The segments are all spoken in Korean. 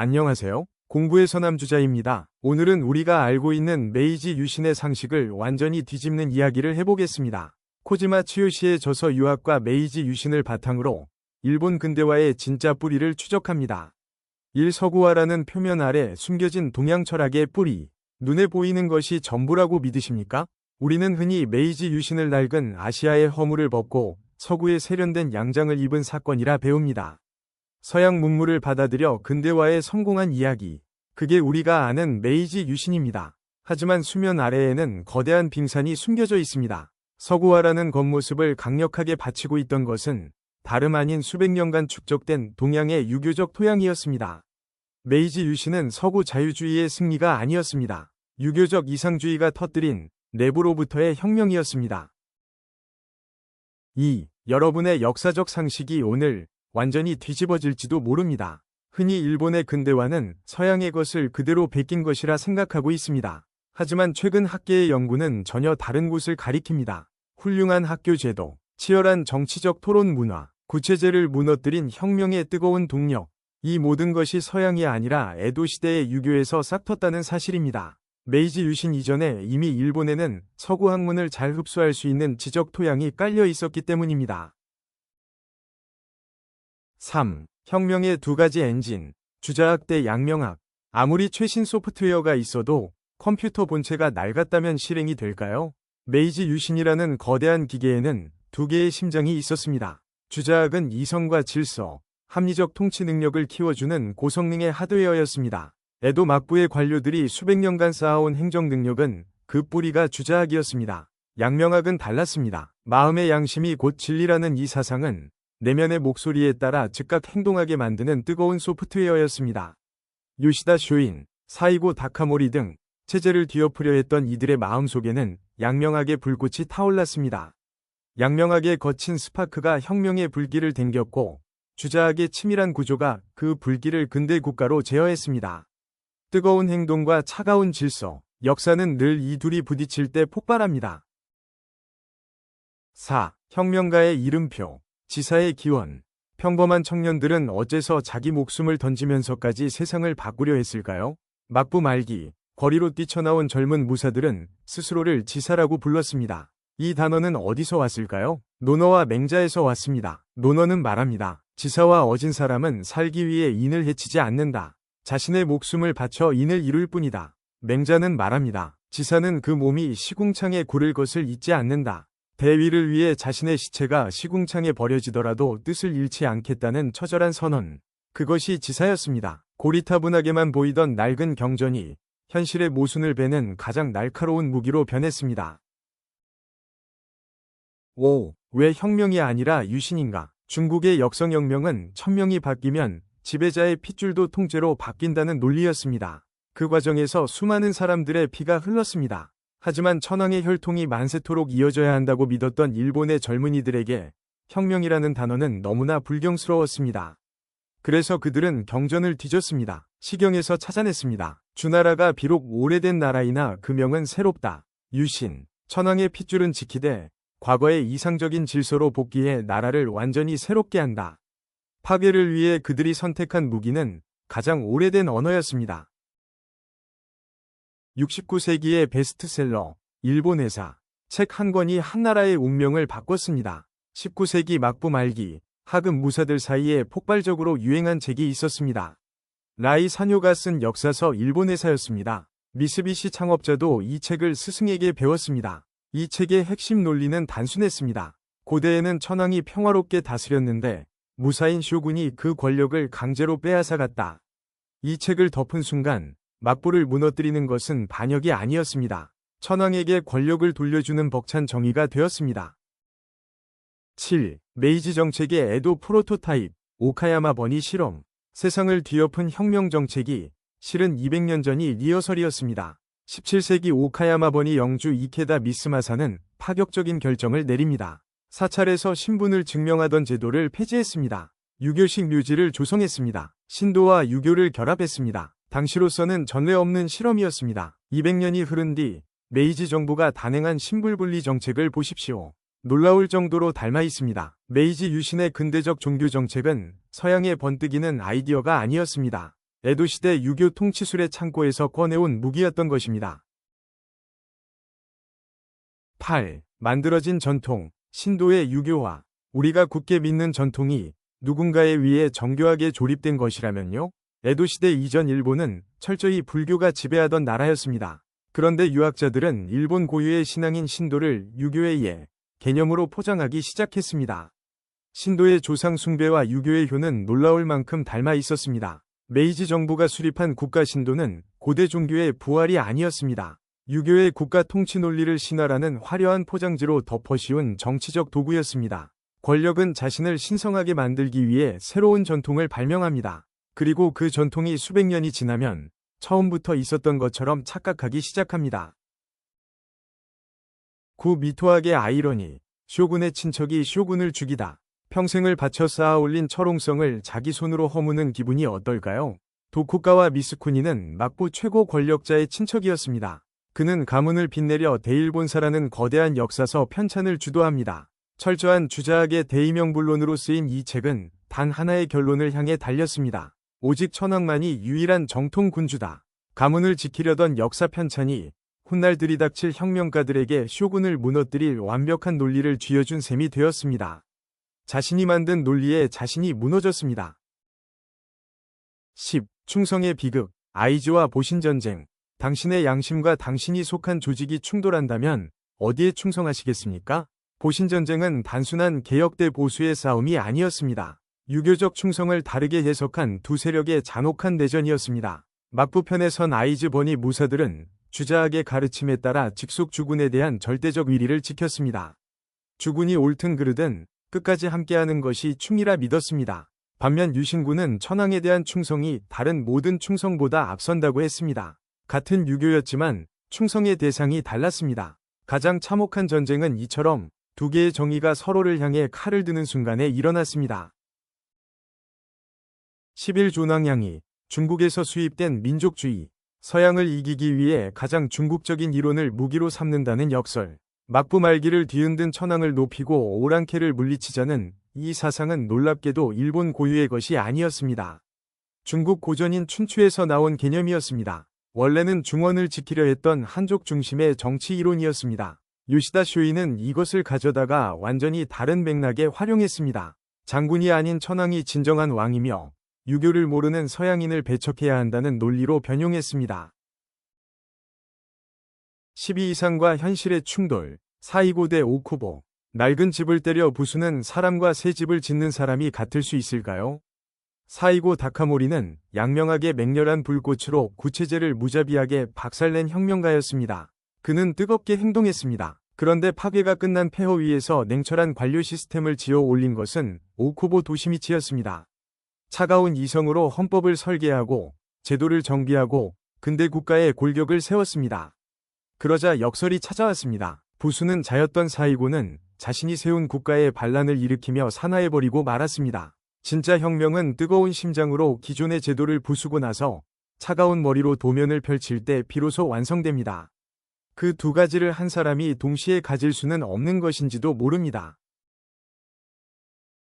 안녕하세요. 공부의 서남주자입니다. 오늘은 우리가 알고 있는 메이지 유신의 상식을 완전히 뒤집는 이야기를 해보겠습니다. 코지마 츠요시의 저서 유학과 메이지 유신을 바탕으로 일본 근대화의 진짜 뿌리를 추적합니다. 일서구화라는 표면 아래 숨겨진 동양 철학의 뿌리, 눈에 보이는 것이 전부라고 믿으십니까? 우리는 흔히 메이지 유신을 낡은 아시아의 허물을 벗고 서구에 세련된 양장을 입은 사건이라 배웁니다. 서양 문물을 받아들여 근대화에 성공한 이야기, 그게 우리가 아는 메이지 유신입니다. 하지만 수면 아래에는 거대한 빙산이 숨겨져 있습니다. 서구화라는 겉모습을 강력하게 받치고 있던 것은 다름 아닌 수백 년간 축적된 동양의 유교적 토양이었습니다. 메이지 유신은 서구 자유주의의 승리가 아니었습니다. 유교적 이상주의가 터뜨린 내부로부터의 혁명이었습니다. 2. 여러분의 역사적 상식이 오늘 완전히 뒤집어질지도 모릅니다. 흔히 일본의 근대화는 서양의 것을 그대로 베낀 것이라 생각하고 있습니다. 하지만 최근 학계의 연구는 전혀 다른 곳을 가리킵니다. 훌륭한 학교 제도, 치열한 정치적 토론 문화, 구체제를 무너뜨린 혁명의 뜨거운 동력, 이 모든 것이 서양이 아니라 에도 시대의 유교에서 싹텄다는 사실입니다. 메이지 유신 이전에 이미 일본에는 서구 학문을 잘 흡수할 수 있는 지적 토양이 깔려 있었기 때문입니다. 3. 혁명의 두 가지 엔진, 주자학 대 양명학. 아무리 최신 소프트웨어가 있어도 컴퓨터 본체가 낡았다면 실행이 될까요? 메이지 유신이라는 거대한 기계에는 두 개의 심장이 있었습니다. 주자학은 이성과 질서, 합리적 통치 능력을 키워주는 고성능의 하드웨어였습니다. 에도 막부의 관료들이 수백 년간 쌓아온 행정 능력은 그 뿌리가 주자학이었습니다. 양명학은 달랐습니다. 마음의 양심이 곧 진리라는 이 사상은 내면의 목소리에 따라 즉각 행동하게 만드는 뜨거운 소프트웨어였습니다. 요시다 쇼인, 사이고 다카모리 등 체제를 뒤엎으려 했던 이들의 마음속에는 양명학의 불꽃이 타올랐습니다. 양명학의 거친 스파크가 혁명의 불길을 댕겼고 주자학의 치밀한 구조가 그 불길을 근대 국가로 제어했습니다. 뜨거운 행동과 차가운 질서, 역사는 늘 이 둘이 부딪힐 때 폭발합니다. 4. 혁명가의 이름표, 지사의 기원. 평범한 청년들은 어째서 자기 목숨을 던지면서까지 세상을 바꾸려 했을까요? 막부 말기, 거리로 뛰쳐나온 젊은 무사들은 스스로를 지사라고 불렀습니다. 이 단어는 어디서 왔을까요? 논어와 맹자에서 왔습니다. 논어는 말합니다. 지사와 어진 사람은 살기 위해 인을 해치지 않는다. 자신의 목숨을 바쳐 인을 이룰 뿐이다. 맹자는 말합니다. 지사는 그 몸이 시궁창에 고를 것을 잊지 않는다. 대위를 위해 자신의 시체가 시궁창에 버려지더라도 뜻을 잃지 않겠다는 처절한 선언. 그것이 지사였습니다. 고리타분하게만 보이던 낡은 경전이 현실의 모순을 베는 가장 날카로운 무기로 변했습니다. 5. 왜 혁명이 아니라 유신인가? 중국의 역성혁명은 천명이 바뀌면 지배자의 핏줄도 통째로 바뀐다는 논리였습니다. 그 과정에서 수많은 사람들의 피가 흘렀습니다. 하지만 천황의 혈통이 만세토록 이어져야 한다고 믿었던 일본의 젊은이들에게 혁명이라는 단어는 너무나 불경스러웠습니다. 그래서 그들은 경전을 뒤졌습니다. 시경에서 찾아냈습니다. 주나라가 비록 오래된 나라이나 그 명은 새롭다. 유신, 천황의 핏줄은 지키되 과거의 이상적인 질서로 복귀해 나라를 완전히 새롭게 한다. 파괴를 위해 그들이 선택한 무기는 가장 오래된 언어였습니다. 69세기의 베스트셀러, 일본 회사, 책 한 권이 한 나라의 운명을 바꿨습니다. 19세기 막부 말기, 하급 무사들 사이에 폭발적으로 유행한 책이 있었습니다. 라이 사뇨가 쓴 역사서 일본 회사였습니다. 미쓰비시 창업자도 이 책을 스승에게 배웠습니다. 이 책의 핵심 논리는 단순했습니다. 고대에는 천황이 평화롭게 다스렸는데 무사인 쇼군이 그 권력을 강제로 빼앗아갔다. 이 책을 덮은 순간 막부를 무너뜨리는 것은 반역이 아니었습니다. 천황에게 권력을 돌려주는 벅찬 정의가 되었습니다. 7. 메이지 정책의 에도 프로토타입, 오카야마 버니 실험. 세상을 뒤엎은 혁명 정책이 실은 200년 전이 리허설이었습니다. 17세기 오카야마 버니 영주 이케다 미스마사는 파격적인 결정을 내립니다. 사찰에서 신분을 증명하던 제도를 폐지했습니다. 유교식 묘지를 조성했습니다. 신도와 유교를 결합했습니다. 당시로서는 전례 없는 실험이었습니다. 200년이 흐른 뒤 메이지 정부가 단행한 신불분리 정책을 보십시오. 놀라울 정도로 닮아 있습니다. 메이지 유신의 근대적 종교 정책은 서양의 번뜩이는 아이디어가 아니었습니다. 에도시대 유교 통치술의 창고에서 꺼내온 무기였던 것입니다. 8. 만들어진 전통, 신도의 유교화. 우리가 굳게 믿는 전통이 누군가에 의해 정교하게 조립된 것이라면요? 에도시대 이전 일본은 철저히 불교가 지배하던 나라였습니다. 그런데 유학자들은 일본 고유의 신앙인 신도를 유교의 예, 개념으로 포장하기 시작했습니다. 신도의 조상 숭배와 유교의 효는 놀라울 만큼 닮아 있었습니다. 메이지 정부가 수립한 국가 신도는 고대 종교의 부활이 아니었습니다. 유교의 국가 통치 논리를 신화라는 화려한 포장지로 덮어씌운 정치적 도구였습니다. 권력은 자신을 신성하게 만들기 위해 새로운 전통을 발명합니다. 그리고 그 전통이 수백 년이 지나면 처음부터 있었던 것처럼 착각하기 시작합니다. 9. 미토학의 아이러니. 쇼군의 친척이 쇼군을 죽이다. 평생을 바쳐 쌓아 올린 철옹성을 자기 손으로 허무는 기분이 어떨까요? 도쿠가와 미스쿠니는 막부 최고 권력자의 친척이었습니다. 그는 가문을 빛내려 대일본사라는 거대한 역사서 편찬을 주도합니다. 철저한 주자학의 대의명분론으로 쓰인 이 책은 단 하나의 결론을 향해 달렸습니다. 오직 천황만이 유일한 정통 군주다. 가문을 지키려던 역사 편찬이 훗날 들이닥칠 혁명가들에게 쇼군을 무너뜨릴 완벽한 논리를 쥐어준 셈이 되었습니다. 자신이 만든 논리에 자신이 무너졌습니다. 10. 충성의 비극, 아이즈와 보신전쟁. 당신의 양심과 당신이 속한 조직이 충돌한다면 어디에 충성하시겠습니까? 보신전쟁은 단순한 개혁 대 보수의 싸움이 아니었습니다. 유교적 충성을 다르게 해석한 두 세력의 잔혹한 대전이었습니다. 막부편에 선 아이즈 버니 무사들은 주자학의 가르침에 따라 직속 주군에 대한 절대적 위리를 지켰습니다. 주군이 옳든 그르든 끝까지 함께하는 것이 충이라 믿었습니다. 반면 유신군은 천황에 대한 충성이 다른 모든 충성보다 앞선다고 했습니다. 같은 유교였지만 충성의 대상이 달랐습니다. 가장 참혹한 전쟁은 이처럼 두 개의 정의가 서로를 향해 칼을 드는 순간에 일어났습니다. 11. 존왕양이. 중국에서 수입된 민족주의. 서양을 이기기 위해 가장 중국적인 이론을 무기로 삼는다는 역설. 막부 말기를 뒤흔든 천황을 높이고 오랑캐를 물리치자는 이 사상은 놀랍게도 일본 고유의 것이 아니었습니다. 중국 고전인 춘추에서 나온 개념이었습니다. 원래는 중원을 지키려 했던 한족 중심의 정치 이론이었습니다. 요시다 쇼이는 이것을 가져다가 완전히 다른 맥락에 활용했습니다. 장군이 아닌 천황이 진정한 왕이며 유교를 모르는 서양인을 배척해야 한다는 논리로 변용했습니다. 12. 이상과 현실의 충돌. 사이고 대 오쿠보. 낡은 집을 때려 부수는 사람과 새 집을 짓는 사람이 같을 수 있을까요? 사이고 다카모리는 양명하게 맹렬한 불꽃으로 구체제를 무자비하게 박살낸 혁명가였습니다. 그는 뜨겁게 행동했습니다. 그런데 파괴가 끝난 폐허 위에서 냉철한 관료 시스템을 지어 올린 것은 오쿠보 도시미치였습니다. 차가운 이성으로 헌법을 설계하고 제도를 정비하고 근대 국가의 골격을 세웠습니다. 그러자 역설이 찾아왔습니다. 부수는 자였던 사이고는 자신이 세운 국가에 반란을 일으키며 산화해버리고 말았습니다. 진짜 혁명은 뜨거운 심장으로 기존의 제도를 부수고 나서 차가운 머리로 도면을 펼칠 때 비로소 완성됩니다. 그 두 가지를 한 사람이 동시에 가질 수는 없는 것인지도 모릅니다.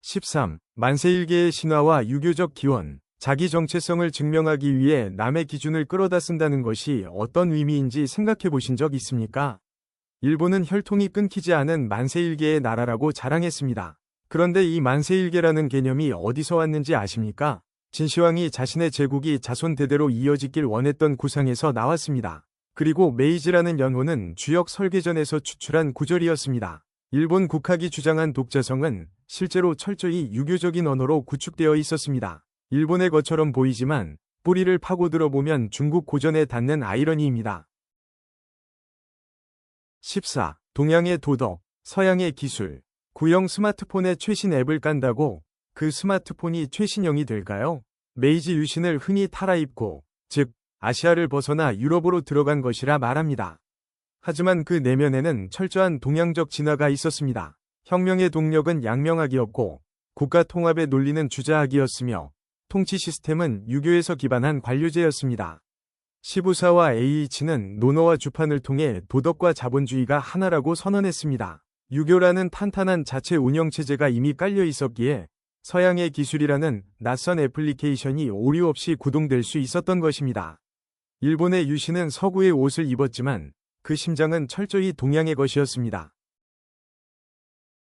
13. 만세일계의 신화와 유교적 기원. 자기 정체성을 증명하기 위해 남의 기준을 끌어다 쓴다는 것이 어떤 의미인지 생각해 보신 적 있습니까? 일본은 혈통이 끊기지 않은 만세일계의 나라라고 자랑했습니다. 그런데 이 만세일계라는 개념이 어디서 왔는지 아십니까? 진시황이 자신의 제국이 자손 대대로 이어지길 원했던 구상에서 나왔습니다. 그리고 메이지라는 연호는 주역 설계전에서 추출한 구절이었습니다. 일본 국학이 주장한 독자성은 실제로 철저히 유교적인 언어로 구축되어 있었습니다. 일본의 것처럼 보이지만 뿌리를 파고들어 보면 중국 고전에 닿는 아이러니입니다. 14. 동양의 도덕, 서양의 기술. 구형 스마트폰에 최신 앱을 깐다고 그 스마트폰이 최신형이 될까요? 메이지 유신을 흔히 탈아입고, 즉 아시아를 벗어나 유럽으로 들어간 것이라 말합니다. 하지만 그 내면에는 철저한 동양적 진화가 있었습니다. 혁명의 동력은 양명학이었고 국가 통합의 논리는 주자학이었으며 통치 시스템은 유교에서 기반한 관료제였습니다. 시부사와 에이이치는 논어와 주판을 통해 도덕과 자본주의가 하나라고 선언했습니다. 유교라는 탄탄한 자체 운영체제가 이미 깔려 있었기에 서양의 기술이라는 낯선 애플리케이션이 오류 없이 구동될 수 있었던 것입니다. 일본의 유신은 서구의 옷을 입었지만 그 심장은 철저히 동양의 것이었습니다.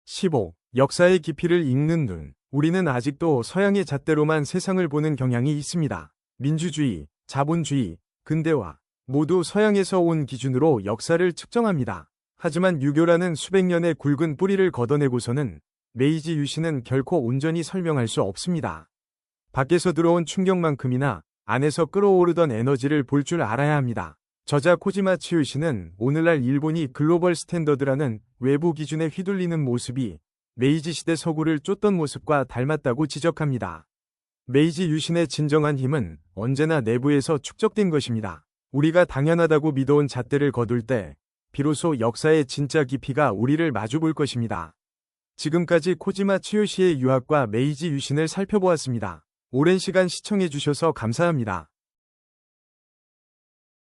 15. 역사의 깊이를 읽는 눈. 우리는 아직도 서양의 잣대로만 세상을 보는 경향이 있습니다. 민주주의, 자본주의, 근대화 모두 서양에서 온 기준으로 역사를 측정합니다. 하지만 유교라는 수백 년의 굵은 뿌리를 걷어내고서는 메이지 유신은 결코 온전히 설명할 수 없습니다. 밖에서 들어온 충격만큼이나 안에서 끌어오르던 에너지를 볼 줄 알아야 합니다. 저자 코지마 치요시는 오늘날 일본이 글로벌 스탠더드라는 외부 기준에 휘둘리는 모습이 메이지 시대 서구를 쫓던 모습과 닮았다고 지적합니다. 메이지 유신의 진정한 힘은 언제나 내부에서 축적된 것입니다. 우리가 당연하다고 믿어온 잣대를 거둘 때 비로소 역사의 진짜 깊이가 우리를 마주볼 것입니다. 지금까지 코지마 치요시의 유학과 메이지 유신을 살펴보았습니다. 오랜 시간 시청해주셔서 감사합니다.